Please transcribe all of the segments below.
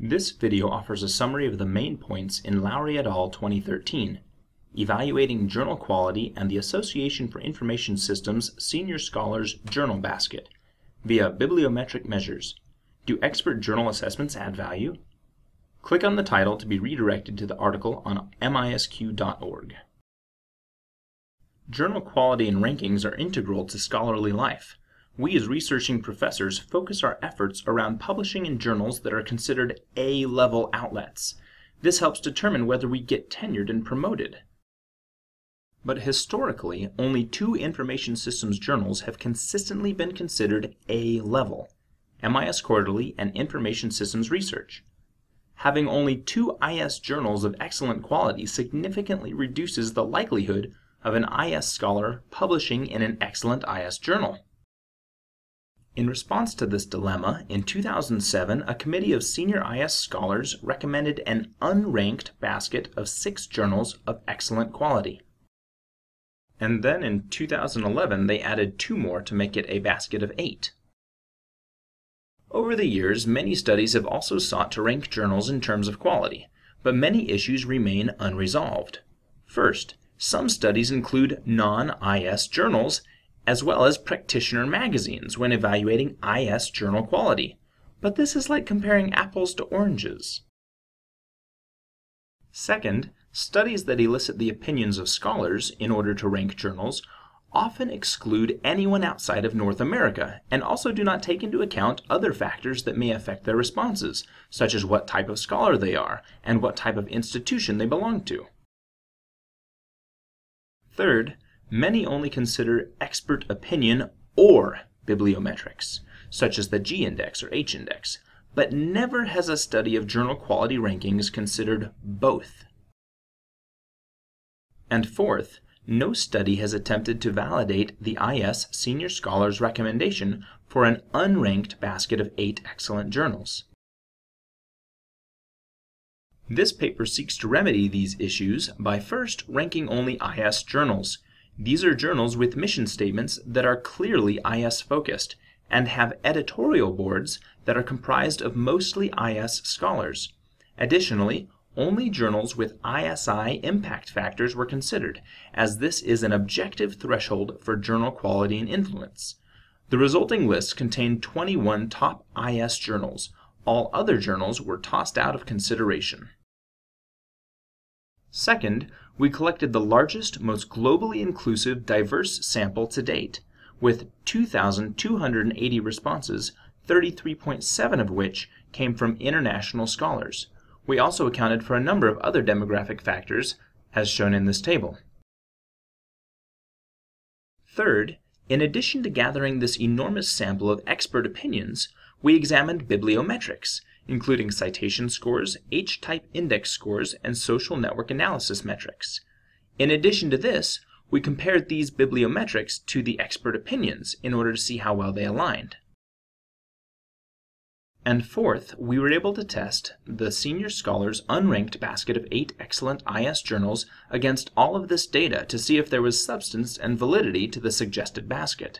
This video offers a summary of the main points in Lowry et al. 2013, Evaluating Journal Quality and the Association for Information Systems Senior Scholars Journal Basket via bibliometric measures. Do expert journal assessments add value? Click on the title to be redirected to the article on MISQ.org. Journal quality and rankings are integral to scholarly life. We as researching professors focus our efforts around publishing in journals that are considered A-level outlets. This helps determine whether we get tenured and promoted. But historically, only two information systems journals have consistently been considered A-level: MIS Quarterly and Information Systems Research. Having only two IS journals of excellent quality significantly reduces the likelihood of an IS scholar publishing in an excellent IS journal. In response to this dilemma, in 2007, a committee of senior IS scholars recommended an unranked basket of 6 journals of excellent quality. And then in 2011, they added 2 more to make it a basket of 8. Over the years, many studies have also sought to rank journals in terms of quality, but many issues remain unresolved. First, some studies include non-IS journals as well as practitioner magazines when evaluating IS journal quality, but this is like comparing apples to oranges. Second, studies that elicit the opinions of scholars in order to rank journals often exclude anyone outside of North America and also do not take into account other factors that may affect their responses, such as what type of scholar they are and what type of institution they belong to. Third, many only consider expert opinion or bibliometrics, such as the G-index or H-index, but never has a study of journal quality rankings considered both. And fourth, no study has attempted to validate the IS senior scholar's recommendation for an unranked basket of 8 excellent journals. This paper seeks to remedy these issues by first ranking only IS journals. These are journals with mission statements that are clearly IS-focused and have editorial boards that are comprised of mostly IS scholars. Additionally, only journals with ISI impact factors were considered, as this is an objective threshold for journal quality and influence. The resulting list contained 21 top IS journals. All other journals were tossed out of consideration. Second, we collected the largest, most globally inclusive, diverse sample to date, with 2,280 responses, 33.7% of which came from international scholars. We also accounted for a number of other demographic factors, as shown in this table. Third, in addition to gathering this enormous sample of expert opinions, we examined bibliometrics, including citation scores, H-type index scores, and social network analysis metrics. In addition to this, we compared these bibliometrics to the expert opinions in order to see how well they aligned. And fourth, we were able to test the senior scholar's unranked basket of 8 excellent IS journals against all of this data to see if there was substance and validity to the suggested basket.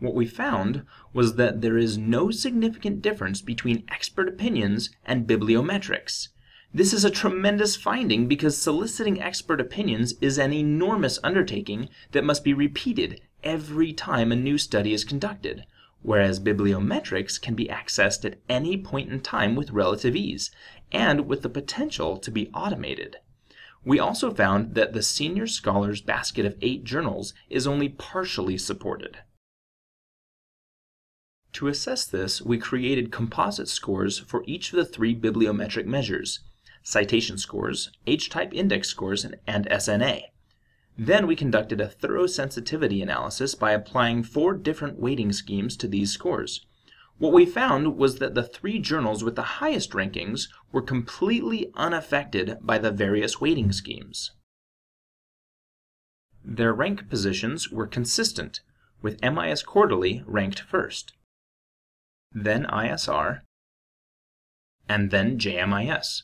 What we found was that there is no significant difference between expert opinions and bibliometrics. This is a tremendous finding because soliciting expert opinions is an enormous undertaking that must be repeated every time a new study is conducted, whereas bibliometrics can be accessed at any point in time with relative ease, and with the potential to be automated. We also found that the senior scholar's basket of 8 journals is only partially supported. To assess this, we created composite scores for each of the 3 bibliometric measures: citation scores, H-type index scores, and SNA. Then we conducted a thorough sensitivity analysis by applying 4 different weighting schemes to these scores. What we found was that the 3 journals with the highest rankings were completely unaffected by the various weighting schemes. Their rank positions were consistent, with MIS Quarterly ranked first, then ISR, and then JMIS.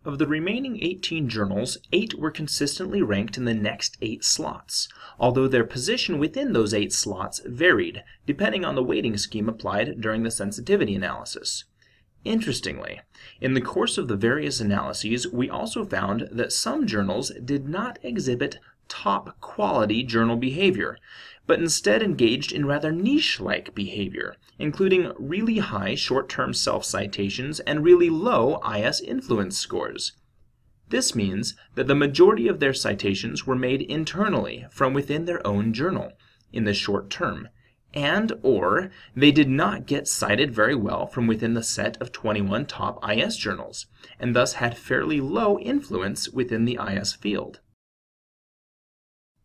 Of the remaining 18 journals, 8 were consistently ranked in the next 8 slots, although their position within those 8 slots varied, depending on the weighting scheme applied during the sensitivity analysis. Interestingly, in the course of the various analyses, we also found that some journals did not exhibit top quality journal behavior, but instead engaged in rather niche-like behavior, including really high short-term self-citations and really low IS influence scores. This means that the majority of their citations were made internally from within their own journal in the short term, and/or they did not get cited very well from within the set of 21 top IS journals, and thus had fairly low influence within the IS field.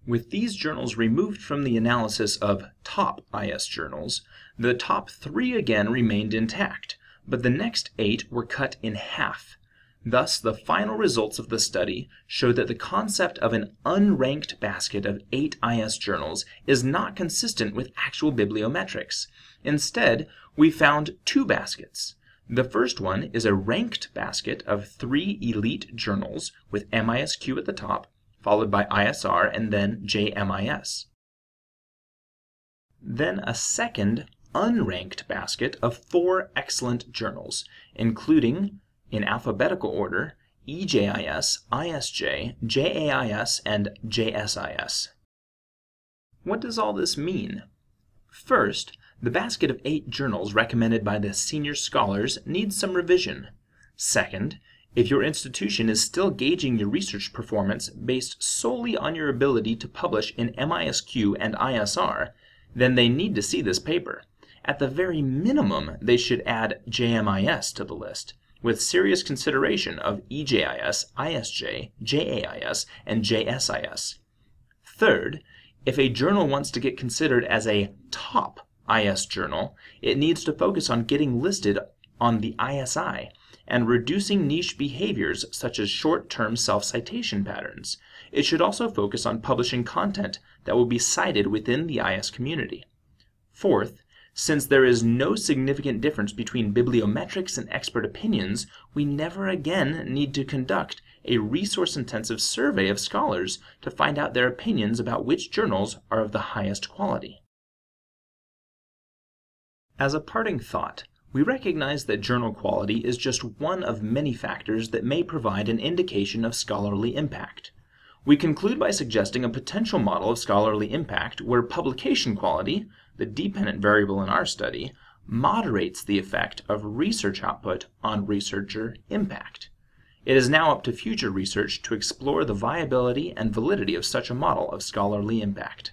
With these journals removed from the analysis of top IS journals, the top 3 again remained intact, but the next 8 were cut in half. Thus, the final results of the study show that the concept of an unranked basket of 8 IS journals is not consistent with actual bibliometrics. Instead, we found 2 baskets. The first one is a ranked basket of 3 elite journals with MISQ at the top, followed by ISR and then JMIS. Then a second unranked basket of 4 excellent journals, including, in alphabetical order, EJIS, ISJ, JAIS, and JSIS. What does all this mean? First, the basket of 8 journals recommended by the senior scholars needs some revision. Second, if your institution is still gauging your research performance based solely on your ability to publish in MISQ and ISR, then they need to see this paper. At the very minimum, they should add JMIS to the list, with serious consideration of EJIS, ISJ, JAIS, and JSIS. Third, if a journal wants to get considered as a top IS journal, it needs to focus on getting listed on the ISI and reducing niche behaviors such as short-term self-citation patterns. It should also focus on publishing content that will be cited within the IS community. Fourth, since there is no significant difference between bibliometrics and expert opinions, we never again need to conduct a resource-intensive survey of scholars to find out their opinions about which journals are of the highest quality. As a parting thought, we recognize that journal quality is just one of many factors that may provide an indication of scholarly impact. We conclude by suggesting a potential model of scholarly impact where publication quality, the dependent variable in our study, moderates the effect of research output on researcher impact. It is now up to future research to explore the viability and validity of such a model of scholarly impact.